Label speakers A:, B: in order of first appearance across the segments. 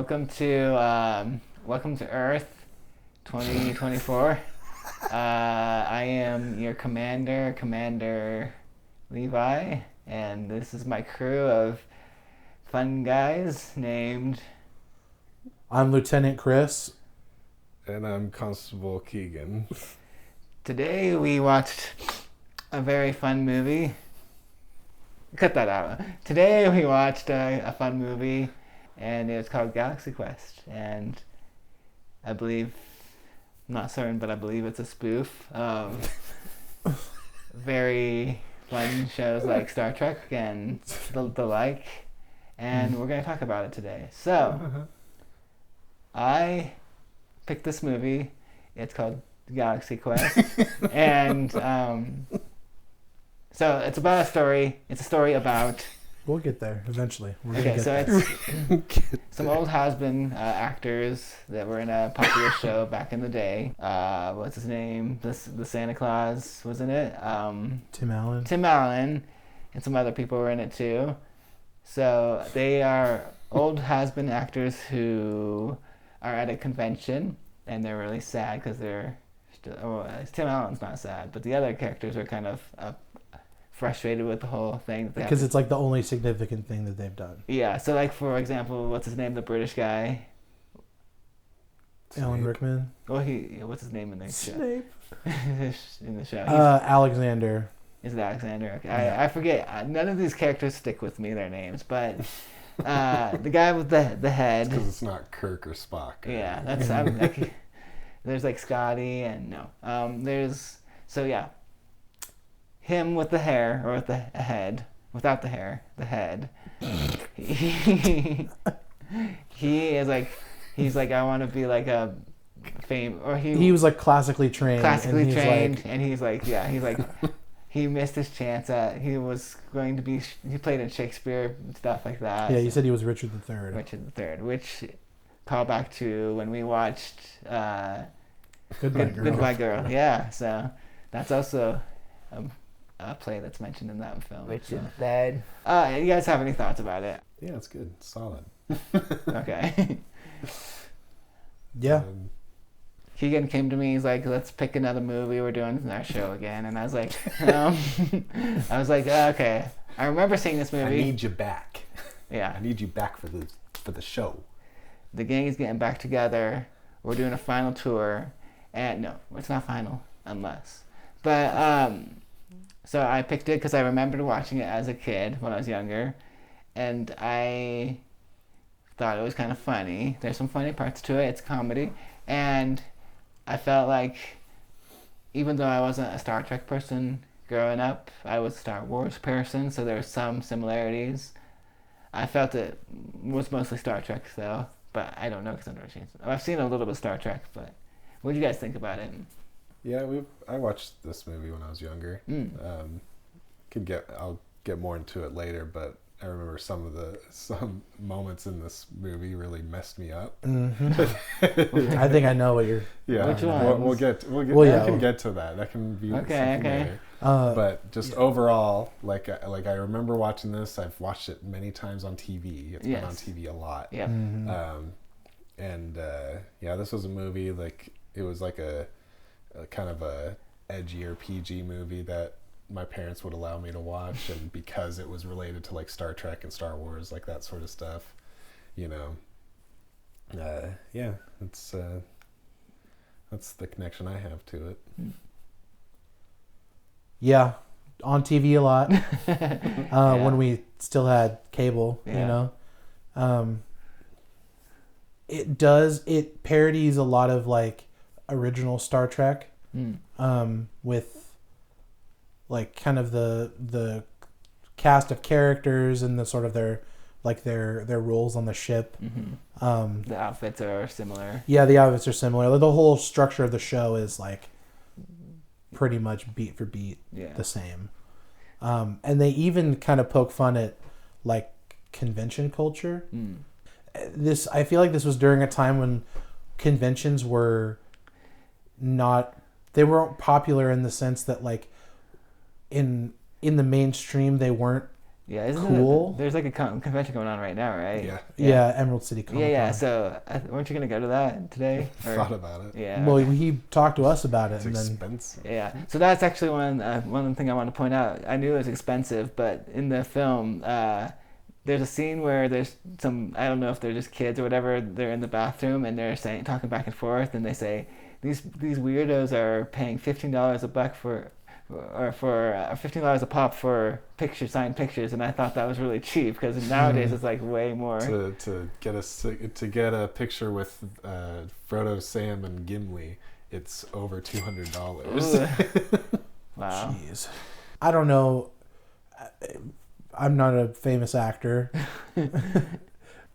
A: Welcome to Earth 2024. I am your Commander Levi, and this is my crew of fun guys named...
B: I'm Lieutenant Chris.
C: And I'm Constable Keegan.
A: Today we watched a very fun movie. Cut that out. Today we watched a fun movie, and it was called Galaxy Quest. And I believe, I'm not certain, but I believe it's a spoof of very fun shows like Star Trek and the like. And we're going to talk about it today. So, I picked this movie. It's called Galaxy Quest. And so it's about a story. It's a story about...
B: We'll get there eventually.
A: It's some old has-been actors that were in a popular show back in the day. What's his name? The Santa Claus was in it.
B: Tim Allen.
A: Tim Allen, and some other people were in it too. So they are old has-been actors who are at a convention, and they're really sad because they're still... Tim Allen's not sad, but the other characters are kind of frustrated with the whole thing.
B: Because it's like the only significant thing that they've done.
A: Yeah, so like for example, what's his name? The British guy.
B: Alan Rickman.
A: Oh, what's his name in the show?
B: Snape.
A: In the show.
B: Alexander.
A: Is it Alexander? Okay.
B: Yeah.
A: I forget. None of these characters stick with me, their names, but the guy with the head.
C: Because it's not Kirk or Spock.
A: Yeah, that's... there's like Scotty and there's... So yeah. Him with the hair, or with the head, without the hair, the head. He is like, he's like, I want to be like a fame, or
B: he was like classically trained.
A: And he's like, he missed his chance at, he played in Shakespeare and stuff like that.
B: Yeah, you said he was Richard III.
A: Richard III, which call back to when we watched Goodbye Girl. Yeah, so that's also a play that's mentioned in that film.
D: Richard III.
A: You guys have any thoughts about it?
C: Yeah, it's good. It's solid.
A: Okay.
B: Yeah.
A: Keegan came to me. He's like, "Let's pick another movie. We're doing our show again." And I was like, "Okay." I remember seeing this movie.
C: I need you back.
A: Yeah.
C: I need you back for the show.
A: The gang is getting back together. We're doing a final tour, and no, it's not final unless. But so I picked it because I remembered watching it as a kid when I was younger, and I thought it was kind of funny. There's some funny parts to it. It's comedy, and I felt like even though I wasn't a Star Trek person growing up, I was a Star Wars person, so there were some similarities. I felt it was mostly Star Trek though, but I don't know because I've seen a little bit of Star Trek. But what do you guys think about it?
C: Yeah, I watched this movie when I was younger. I'll get more into it later, but I remember some moments in this movie really messed me up.
B: Mm-hmm. I think I know what you're...
A: Yeah. Which one?
C: We'll get I can get to that. That can be
A: okay.
C: Later. But just overall, like I remember watching this. I've watched it many times on TV. It's been on TV a lot.
A: Yeah.
C: Mm-hmm. This was a movie, like it was like a kind of a edgier PG movie that my parents would allow me to watch, and because it was related to like Star Trek and Star Wars, like that sort of stuff, that's the connection I have to it.
B: Yeah, on TV a lot. When we still had cable, it parodies a lot of like original Star Trek, with like kind of the cast of characters and the sort of their roles on the ship.
A: Mm-hmm. The outfits are similar.
B: Yeah, the outfits are similar. The whole structure of the show is like pretty much beat for beat the same. And they even kind of poke fun at like convention culture. I feel like this was during a time when conventions were they weren't popular in the sense that like in the mainstream they weren't
A: Yeah, isn't
B: cool.
A: There's like a convention going on right now, right?
C: Yeah.
B: Emerald City Comic Con.
A: Yeah. So weren't you gonna go to that today?
C: Thought about it.
A: Yeah.
B: Well, he talked to us about it.
C: It's
B: and
C: expensive.
A: Yeah. So that's actually one thing I want to point out. I knew it was expensive, but in the film, there's a scene where there's some, I don't know if they're just kids or whatever. They're in the bathroom and they're talking back and forth, and they say these weirdos are paying $15 a buck for $15 a pop for signed pictures, and I thought that was really cheap because nowadays it's like way more.
C: To get a picture with Frodo, Sam, and Gimli, it's over $200.
A: Wow.
B: Jeez. I don't know. I'm not a famous actor.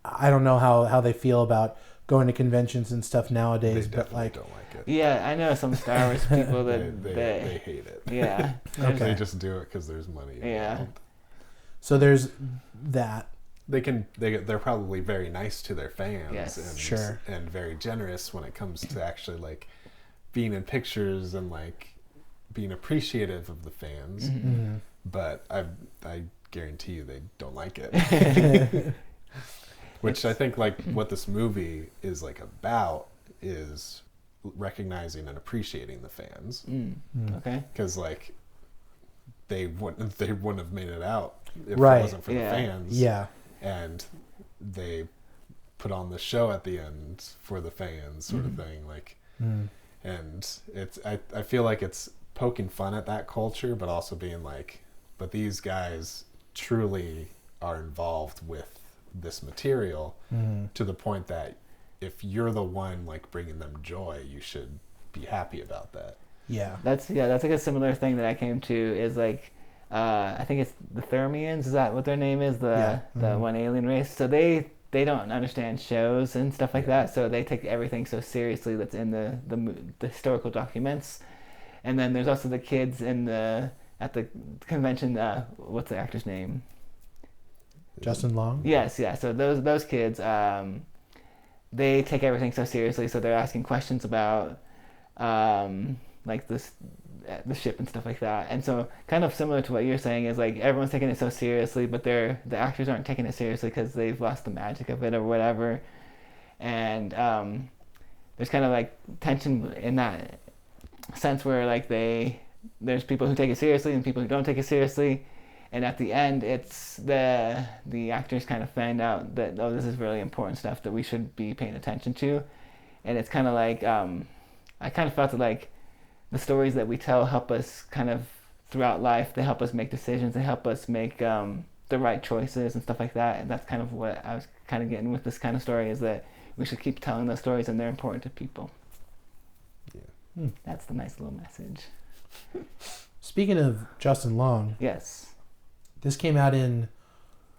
B: I don't know how they feel about going to conventions and stuff nowadays,
C: They
B: but
C: definitely don't like it.
A: Yeah, I know some Star Wars people that
C: they hate it.
A: Yeah.
B: Okay.
C: They just do it because there's money
A: Yeah.
C: involved.
B: So there's that.
C: They're probably very nice to their fans.
A: Yes.
C: And,
B: Sure.
C: And very generous when it comes to actually like being in pictures and like being appreciative of the fans.
B: Mm-hmm.
C: But I guarantee you they don't like it. Which I think like what this movie is like about is recognizing and appreciating the fans.
A: Okay.
C: Because like they wouldn't have made it out if
B: Right.
C: it wasn't for the fans.
B: Yeah.
C: And they put on the show at the end for the fans, sort of thing. Like, and it's I feel like it's poking fun at that culture, but also being like, but these guys truly are involved with this material to the point that if you're the one like bringing them joy, you should be happy about that.
B: Yeah.
A: That's like a similar thing that I came to is like I think it's the Thermians, is that what their name is? The one alien race. So they don't understand shows and stuff like that, so they take everything so seriously that's in the historical documents. And then there's also the kids at the convention, what's the actor's name?
B: Justin Long?
A: Yes, yeah. So those kids, they take everything so seriously, so they're asking questions about like the ship and stuff like that. And so kind of similar to what you're saying is like everyone's taking it so seriously, but the actors aren't taking it seriously because they've lost the magic of it or whatever. And there's kind of like tension in that sense where like there's people who take it seriously and people who don't take it seriously. And at the end, it's the actors kind of find out that, oh, this is really important stuff that we should be paying attention to. And it's kind of like, I kind of felt like the stories that we tell help us kind of throughout life. They help us make decisions. They help us make the right choices and stuff like that. And that's kind of what I was kind of getting with this kind of story, is that we should keep telling those stories and they're important to people.
C: Yeah.
A: That's the nice little message.
B: Speaking of Justin Long.
A: Yes.
B: This came out in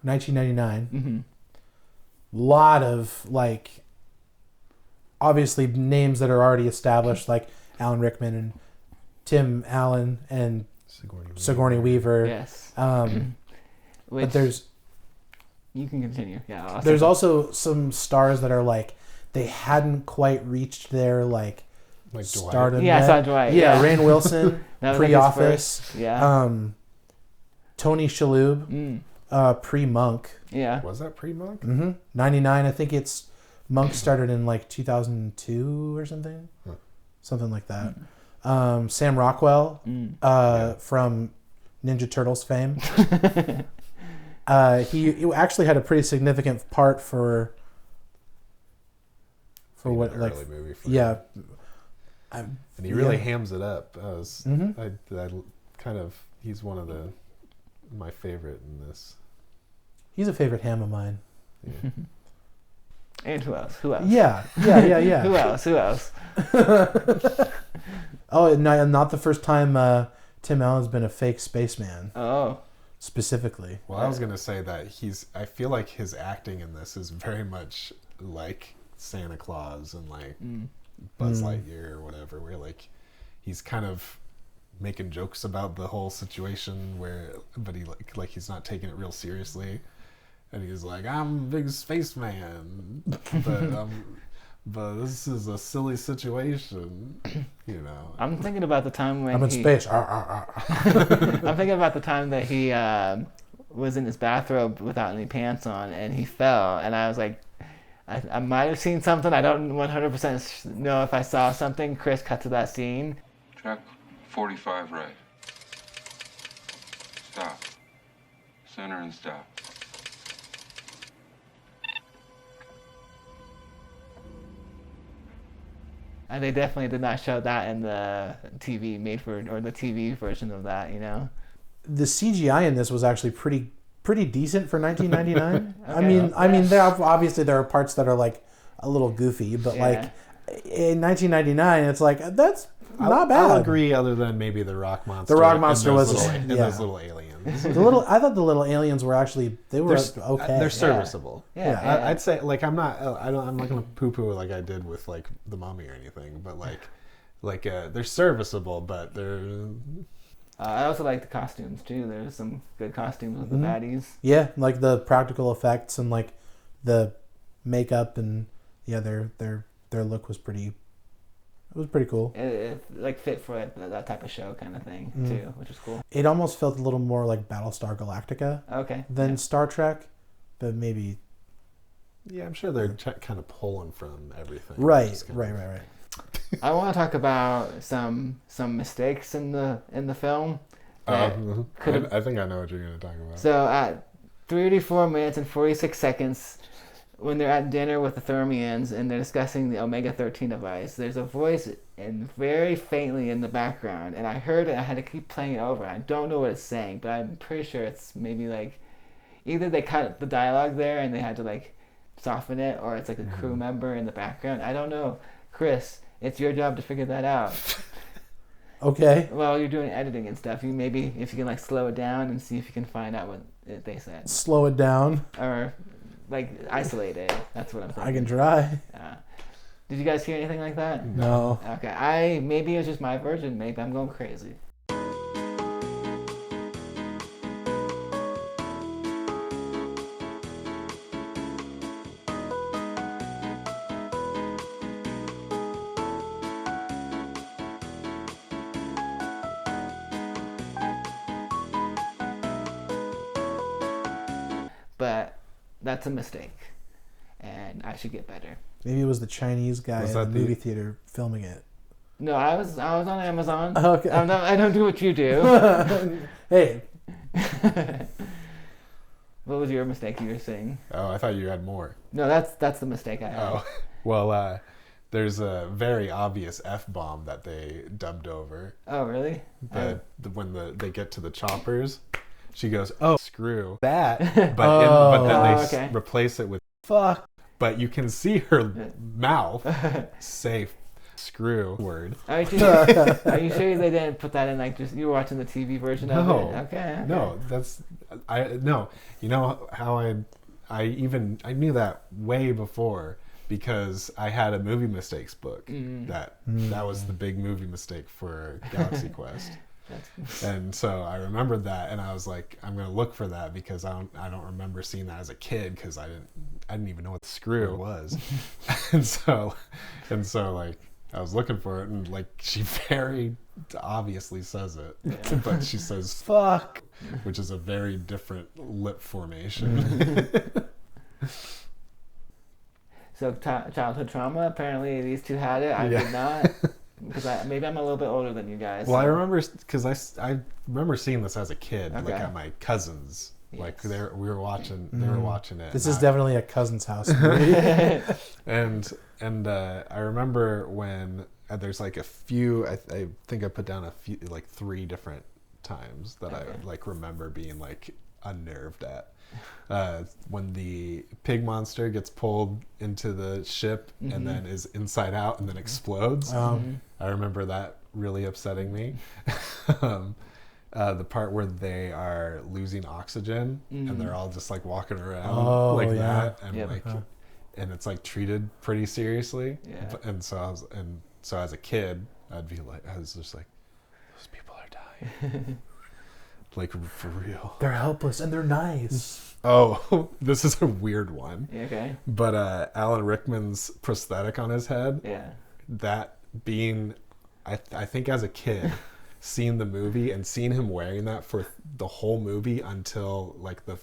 B: 1999.
A: Mm-hmm.
B: Lot of like obviously names that are already established, like Alan Rickman and Tim Allen and Sigourney Weaver.
A: Yes.
B: But there's
A: you can continue. Yeah.
B: There's also some stars that are like they hadn't quite reached their like stardom.
A: Yeah, I saw Dwight.
B: Yeah, Rainn Wilson, pre-Office.
A: Yeah.
B: Tony Shalhoub, pre-Monk.
A: Yeah.
C: Was that pre-Monk?
B: 99. I think it's Monk started in like 2002 or something. Something like that. Sam Rockwell from Ninja Turtles fame. He actually had a pretty significant part for what like
C: early movie for
B: yeah.
C: And he really hams it up. I kind of he's one of my favorite in this.
B: He's a favorite ham of mine.
C: Yeah.
A: And who else?
B: Yeah.
A: Who else?
B: Oh, not the first time Tim Allen's been a fake spaceman.
A: Oh.
B: Specifically.
C: Well, I was going to say that I feel like his acting in this is very much like Santa Claus and like Buzz Lightyear or whatever, where like he's kind of making jokes about the whole situation but he like he's not taking it real seriously, and he's like, I'm a big spaceman, but this is a silly situation, you know.
A: I'm thinking about the time when
B: I'm in space.
A: I'm thinking about the time that he was in his bathrobe without any pants on, and he fell, and I was like, I might have seen something. I don't 100% know if I saw something. Chris cut to that scene.
D: Track 45 right. Stop. Center and stop.
A: And they definitely did not show that in the TV or the TV version of that, you know.
B: The CGI in this was actually pretty decent for 1999.
A: Okay.
B: I mean, obviously there are parts that are like a little goofy, but like in 1999, it's like that's not bad.
C: I'll agree, other than maybe the rock monster.
B: The rock monster was
C: those little aliens.
B: I thought the little aliens were actually okay.
C: They're serviceable.
A: Yeah.
C: I'd say like I'm not gonna poo-poo like I did with like the Mummy or anything, but they're serviceable, but they're.
A: I also like the costumes too. There's some good costumes with the baddies.
B: Yeah, like the practical effects and like the makeup and their look was pretty. It was pretty cool.
A: It like fit for that type of show kind of thing too, which is cool.
B: It almost felt a little more like Battlestar Galactica than Star Trek, but maybe.
C: Yeah, I'm sure they're kind of pulling from everything.
B: Right.
A: I want to talk about some mistakes in the film.
C: I think I know what you're going to talk about.
A: So at 34 minutes and 46 seconds, when they're at dinner with the Thermians and they're discussing the Omega-13 device, there's a voice very faintly in the background, and I heard it. I had to keep playing it over. I don't know what it's saying, but I'm pretty sure it's maybe like either they cut the dialogue there and they had to like soften it, or it's like a crew member in the background. I don't know. Chris, it's your job to figure that out.
B: Okay.
A: Well, you're doing editing and stuff. Maybe if you can like slow it down and see if you can find out what they said.
B: Slow it down.
A: Or like isolate it. That's what I'm thinking.
B: I can try.
A: Did you guys hear anything like that?
B: No.
A: Okay. Maybe it was just my version. Maybe I'm going crazy. But that's a mistake, and I should get better.
B: Maybe it was the Chinese guy in the movie theater filming it.
A: No, I was on Amazon.
B: Okay.
A: I don't do what you do.
B: Hey.
A: What was your mistake you were saying?
C: Oh, I thought you had more.
A: No, that's the mistake I had.
C: Oh, well, there's a very obvious F-bomb that they dubbed over.
A: Oh, really?
C: When they get to the choppers, she goes, "Oh, screw that," but then they replace it with "fuck." But you can see her mouth say "screw" word.
A: Are you sure they didn't put that in? Like, just you were watching the TV version of it? Okay.
C: No, no. You know how I knew that way before because I had a movie mistakes book that was the big movie mistake for Galaxy Quest. And so I remembered that, and I was like, I'm gonna look for that because I don't remember seeing that as a kid because I didn't even know what the screw was, and so like I was looking for it, and like she very obviously says it, but she says "fuck," which is a very different lip formation.
A: So childhood trauma. Apparently, these two had it. I did not. Because maybe I'm a little bit older than you guys.
C: Well, so. I remember because I remember seeing this as a kid, like at my cousins. Yes. Like they were watching it.
B: This is definitely a cousin's house movie.
C: and I remember when there's like a few. I think I put down a few, like 3 different times that I like remember being like unnerved at. When the pig monster gets pulled into the ship and then is inside out and then explodes. I remember that really upsetting me. The part where they are losing oxygen and they're all just like walking around that and and it's like treated pretty seriously. Yeah. And so as a kid, I was just like, those people are dying. Like, for real.
B: They're helpless and they're nice.
C: Oh, this is a weird one.
A: Okay.
C: But Alan Rickman's prosthetic on his head.
A: Yeah.
C: That being, I think as a kid, seen the movie and seen him wearing that for the whole movie until like the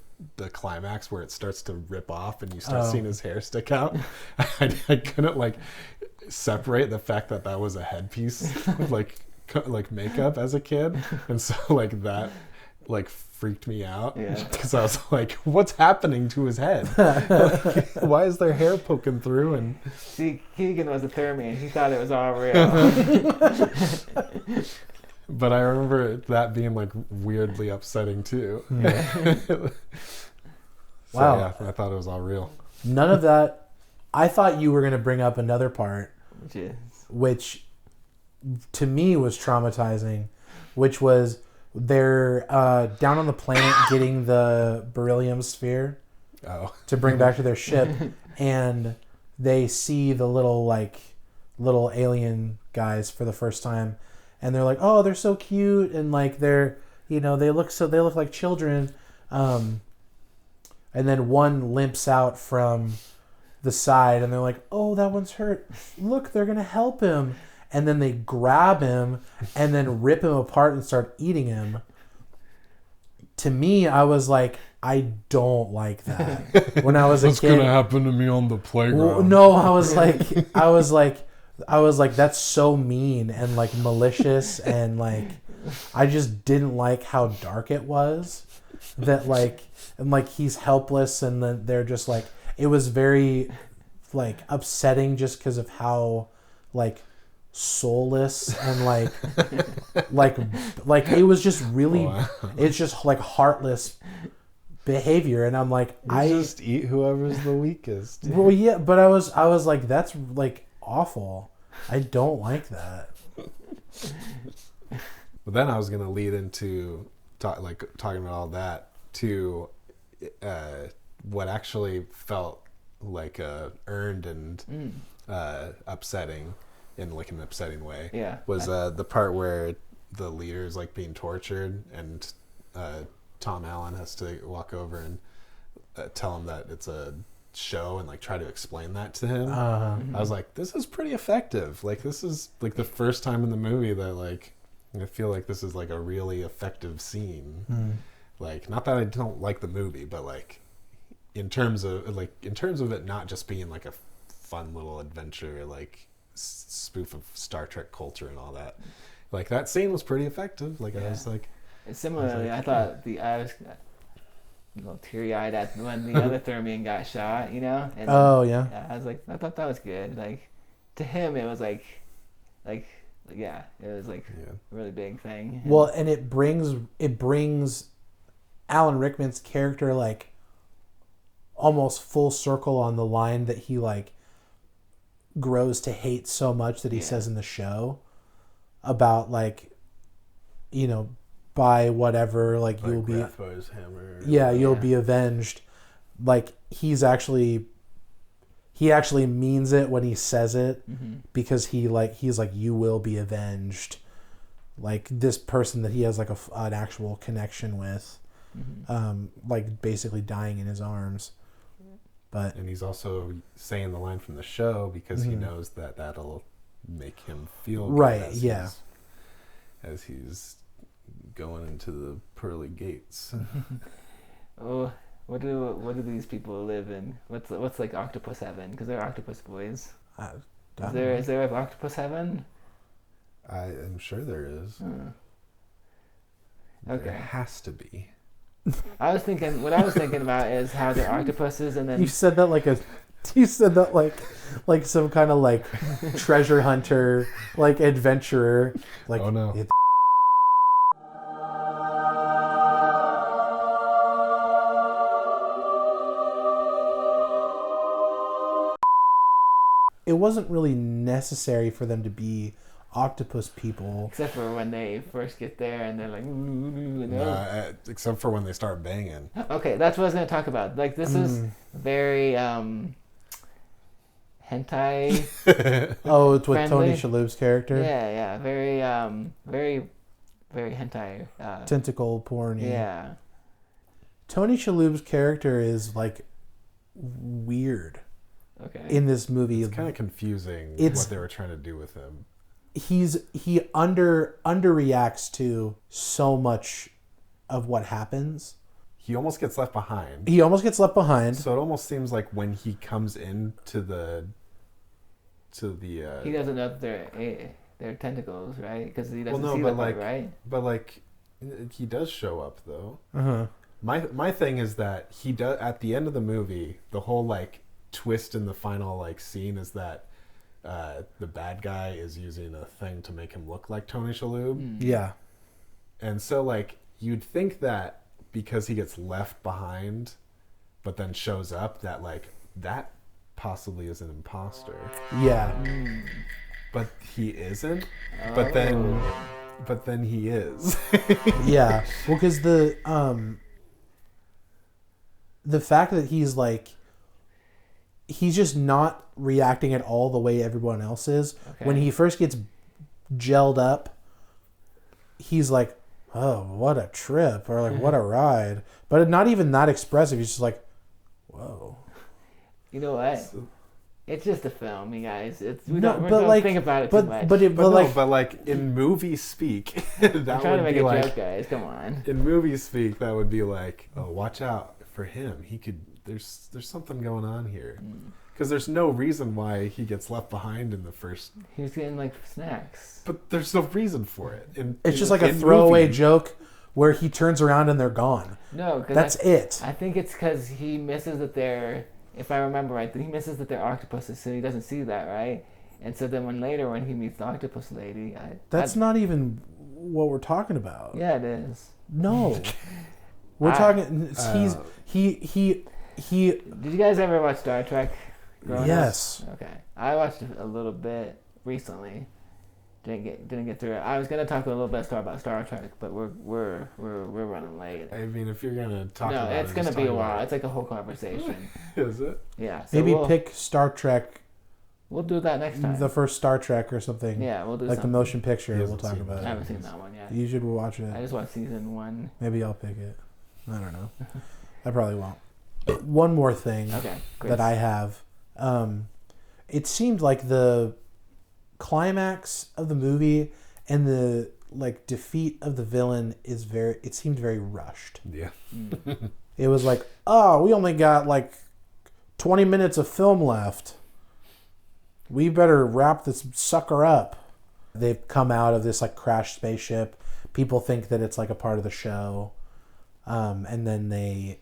C: climax where it starts to rip off and you start seeing his hair stick out. I couldn't like separate the fact that that was a headpiece like makeup as a kid, and so like that like freaked me out because I was like, what's happening to his head? Like, why is there hair poking through? And
A: see, Keegan was a Thermian. He thought it was all real.
C: But I remember that being like weirdly upsetting too.
B: Wow.
C: Yeah, I thought it was all real.
B: None of that. I thought you were going to bring up another part, which to me was traumatizing, which was they're down on the planet getting the beryllium sphere to bring back to their ship, and they see the little alien guys for the first time, and they're like, oh, they're so cute, and like they're, you know, they look like children, and then one limps out from the side, and they're like, oh, that one's hurt, look, they're gonna help him. And then they grab him and then rip him apart and start eating him. To me, I was like, I don't like that. When I was a kid,
C: what's gonna happen to me on the playground?
B: No, I was like, that's so mean and like malicious, and like, I just didn't like how dark it was. That like, and like he's helpless, and then they're just like, it was very like upsetting just because of how like soulless and like it was just really it's just like heartless behavior, and I'm like, I
C: just eat whoever's the weakest.
B: Well, yeah, but I was like, that's like awful. I don't like that.
C: But then I was gonna lead into talking about all that to what actually felt like earned and upsetting in like an upsetting way.
A: Yeah.
C: Was the part where the leader is like being tortured, and Tom Allen has to walk over and tell him that it's a show and like try to explain that to him. I was like, this is pretty effective. Like, this is like the first time in the movie that like I feel like this is like a really effective scene. Like, not that I don't like the movie, but like in terms of it not just being like a fun little adventure like spoof of Star Trek culture and all that. Like, that scene was pretty effective. Like, I was like,
A: similarly, I thought I was a little teary-eyed at when the other Thermian got shot, you know? And
B: yeah,
A: I was like, I thought that was good. Like, to him, it was like it was like a really big thing.
B: Well, and it brings Alan Rickman's character like almost full circle on the line that he like grows to hate so much that he says in the show about like, you know, by whatever, like you'll be
C: hammer.
B: You'll be avenged. Like he actually means it when he says it, because he's like, you will be avenged. Like this person that he has like an actual connection with, like basically dying in his arms. And
C: he's also saying the line from the show because he knows that that'll make him feel good
B: right.
C: As he's going into the pearly gates.
A: Oh, what do these people live in? What's like Octopus Heaven? Because they're octopus boys. Is there an Octopus Heaven?
C: I am sure there is.
A: Okay.
C: There has to be.
A: What I was thinking about is how they're octopuses, and then
B: you said that like some kind of like treasure hunter, like adventurer. Like,
C: oh no.
B: It wasn't really necessary for them to be octopus people,
A: except for when they first get there and they're like,
C: except for when they start banging.
A: Okay, that's what I was going to talk about. Like, this is very hentai.
B: Oh, it's with
A: friendly.
B: Tony Shalhoub's character.
A: Yeah, very very hentai.
B: Tentacle porn.
A: Yeah.
B: Tony Shalhoub's character is like weird.
A: Okay.
B: In this movie,
C: it's kind of confusing what they were trying to do with him.
B: he underreacts to so much of what happens.
C: He almost gets left behind.
B: He almost gets left behind.
C: So it almost seems like when he comes into the
A: he doesn't know that they're tentacles, right? Because he doesn't see
C: but
A: them, right?
C: But like, he does show up though.
B: Uh-huh.
C: My thing is that he does at the end of the movie. The whole like twist in the final like scene is that the bad guy is using a thing to make him look like Tony Shalhoub.
B: Yeah.
C: And so like you'd think that because he gets left behind, but then shows up, that like that possibly is an imposter.
B: Yeah.
C: But he isn't. But then he is.
B: Yeah. Well, because the fact that he's like, he's just not reacting at all the way everyone else is.
A: Okay.
B: When he first gets gelled up, he's like, oh, what a trip, or like, what a ride. But not even that expressive. He's just like, whoa.
A: You know what? It's just a film, you guys. We
B: No,
A: don't
B: but like,
A: think about it
B: but,
A: too much.
B: But
C: like in movie speak, that
A: I'm trying to
C: would
A: make
C: be
A: a
C: like,
A: joke, guys. Come on.
C: in movie speak, that would be like, oh, watch out for him. He could. There's something going on here, because there's no reason why he gets left behind in the first.
A: He was getting like snacks.
C: But there's no reason for it.
B: it's just like a throwaway joke where he turns around and they're gone.
A: No, because
B: That's it.
A: I think it's because he misses that they're. If I remember right, he misses that they're octopuses, so he doesn't see that, right? And so then when he meets the octopus lady,
B: That's not even what we're talking about.
A: Yeah, it is.
B: No, we're talking. He.
A: Did you guys ever watch Star Trek?
B: Yes.
A: Okay, I watched it a little bit recently. Didn't get through it. I was gonna talk a little bit about Star Trek, but we're running late.
C: I mean, if you're gonna talk
A: No,
C: about it,
A: it's gonna be a while. It's like a whole conversation.
C: Is it?
A: Yeah. So
B: Maybe pick Star Trek.
A: We'll do that next time.
B: The first Star Trek or something.
A: Yeah, we'll do
B: like
A: something.
B: the motion picture. We'll talk
C: seen
B: about
C: that.
B: it.
A: I haven't seen that one yet.
B: You should watch it.
A: I just watched season 1.
B: Maybe I'll pick it. I don't know. I probably won't. One more thing
A: Okay, great.
B: that I have. It seemed like the climax of the movie and the like defeat of the villain it seemed very rushed.
C: Yeah.
B: It was like, oh, we only got like 20 minutes of film left. We better wrap this sucker up. They've come out of this like crashed spaceship. People think that it's like a part of the show. And then they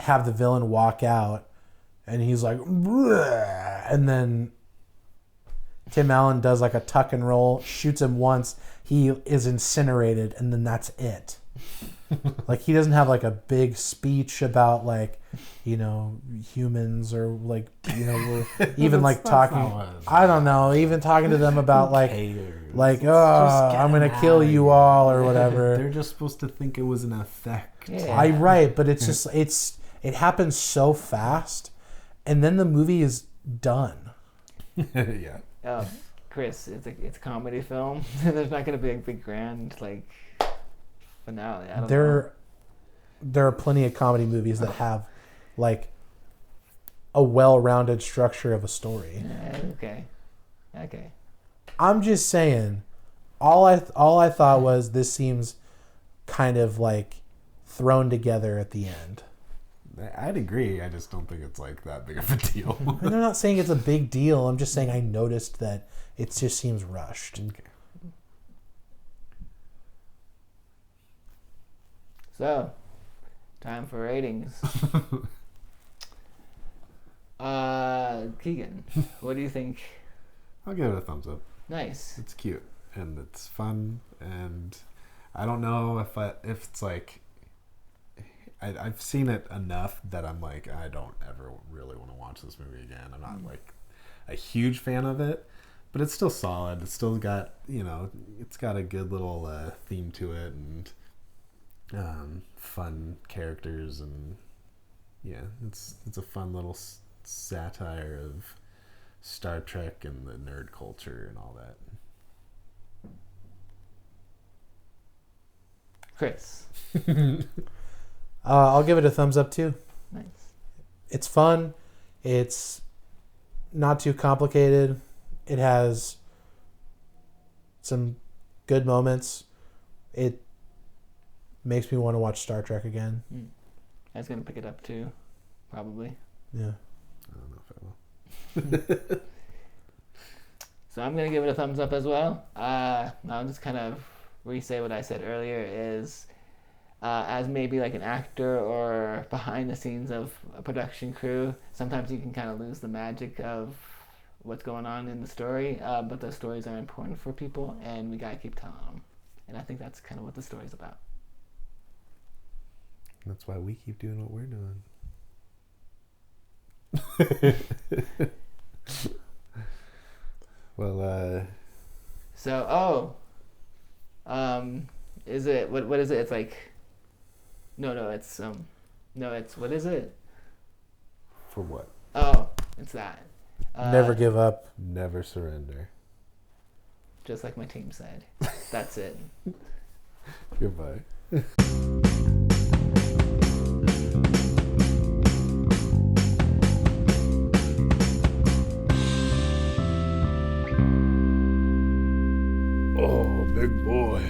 B: have the villain walk out and he's like, bleh, and then Tim Allen does like a tuck and roll, shoots him once, he is incinerated, and then that's it. Like, he doesn't have like a big speech about like, you know, humans, or like, you know, even like talking, I don't know, even talking to them about like, I'm gonna kill you all or whatever.
C: They're just supposed to think it was an effect.
A: Yeah.
B: Right, but it's just it happens so fast, and then the movie is done.
C: Yeah.
A: Oh, Chris, it's a comedy film. There's not going to be a big grand like finale. I don't know.
B: There are plenty of comedy movies that have like a well-rounded structure of a story.
A: Okay.
B: I'm just saying, all I thought was this seems kind of like thrown together at the end.
C: I'd agree. I just don't think it's like that big of a deal.
B: And I'm not saying it's a big deal. I'm just saying I noticed that it just seems rushed.
C: Okay.
A: So, time for ratings. Keegan, what do you think?
C: I'll give it a thumbs up.
A: Nice.
C: It's cute and it's fun, and I don't know if it's like I've seen it enough that I'm like, I don't ever really want to watch this movie again. I'm not like a huge fan of it, but it's still solid. It's still got, it's got a good little theme to it, and fun characters, and yeah, it's a fun little satire of Star Trek and the nerd culture and all that.
A: Chris.
B: I'll give it a thumbs up too.
A: Nice.
B: It's fun. It's not too complicated. It has some good moments. It makes me want to watch Star Trek again.
A: I was gonna pick it up too, probably.
B: Yeah.
C: I don't know if I will.
A: So I'm gonna give it a thumbs up as well. I'll just kind of re-say what I said earlier is, as maybe like an actor or behind the scenes of a production crew, sometimes you can kind of lose the magic of what's going on in the story, but those stories are important for people, and we gotta keep telling them. And I think that's kind of what the story's about.
C: That's why we keep doing what we're doing. Well,
A: So, is it, what is it? It's like, it's what is it?
C: for what?
A: Oh, it's that.
B: Never give up.
C: Never surrender.
A: Just like my team said. That's it.
C: Goodbye. Oh, big boy.